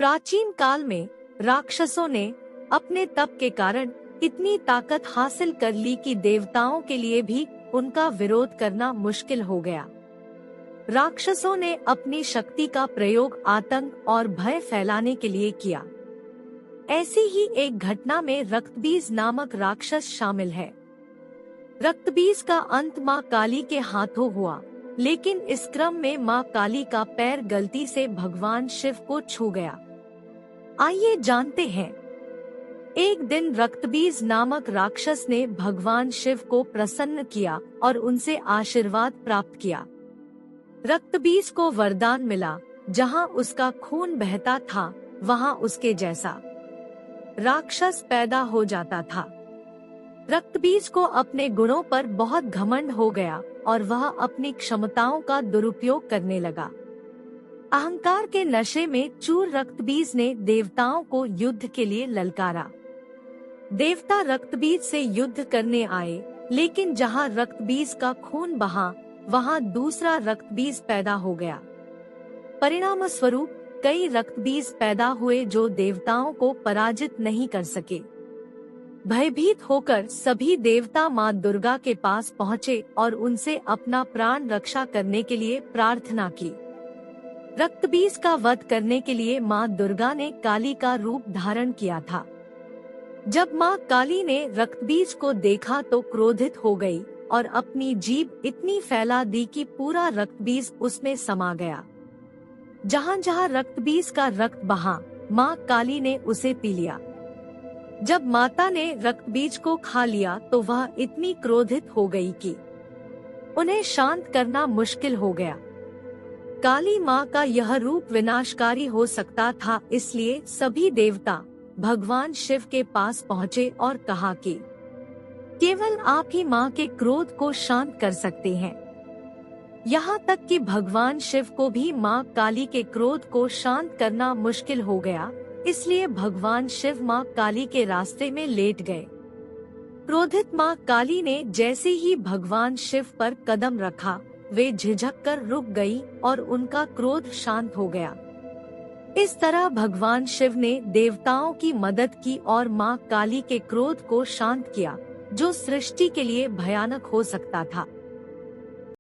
प्राचीन काल में राक्षसों ने अपने तप के कारण इतनी ताकत हासिल कर ली कि देवताओं के लिए भी उनका विरोध करना मुश्किल हो गया। राक्षसों ने अपनी शक्ति का प्रयोग आतंक और भय फैलाने के लिए किया। ऐसी ही एक घटना में रक्तबीज नामक राक्षस शामिल है। रक्तबीज का अंत मां काली के हाथों हुआ, लेकिन इस क्रम में मां काली का पैर गलती से भगवान शिव को छू गया। आइए जानते हैं। एक दिन रक्तबीज नामक राक्षस ने भगवान शिव को प्रसन्न किया और उनसे आशीर्वाद प्राप्त किया। रक्तबीज को वरदान मिला, जहां उसका खून बहता था वहां उसके जैसा राक्षस पैदा हो जाता था। रक्तबीज को अपने गुणों पर बहुत घमंड हो गया और वह अपनी क्षमताओं का दुरुपयोग करने लगा। अहंकार के नशे में चूर रक्तबीज ने देवताओं को युद्ध के लिए ललकारा। देवता रक्तबीज से युद्ध करने आए, लेकिन जहां रक्तबीज का खून बहा वहां दूसरा रक्तबीज पैदा हो गया। परिणाम स्वरूप कई रक्तबीज पैदा हुए जो देवताओं को पराजित नहीं कर सके। भयभीत होकर सभी देवता मां दुर्गा के पास पहुँचे और उनसे अपना प्राण रक्षा करने के लिए प्रार्थना की। रक्तबीज का वध करने के लिए मां दुर्गा ने काली का रूप धारण किया था। जब मां काली ने रक्तबीज को देखा तो क्रोधित हो गई और अपनी जीभ इतनी फैला दी कि पूरा रक्तबीज उसमें समा गया। जहां जहां रक्तबीज का रक्त बहा, मां काली ने उसे पी लिया। जब माता ने रक्तबीज को खा लिया तो वह इतनी क्रोधित हो गई कि उन्हें शांत करना मुश्किल हो गया। काली मां का यह रूप विनाशकारी हो सकता था, इसलिए सभी देवता भगवान शिव के पास पहुँचे और कहा कि केवल आप ही मां के क्रोध को शांत कर सकते हैं। यहाँ तक कि भगवान शिव को भी मां काली के क्रोध को शांत करना मुश्किल हो गया, इसलिए भगवान शिव मां काली के रास्ते में लेट गए। क्रोधित मां काली ने जैसे ही भगवान शिव पर कदम रखा, वे झिझक कर रुक गई और उनका क्रोध शांत हो गया। इस तरह भगवान शिव ने देवताओं की मदद की और मां काली के क्रोध को शांत किया, जो सृष्टि के लिए भयानक हो सकता था।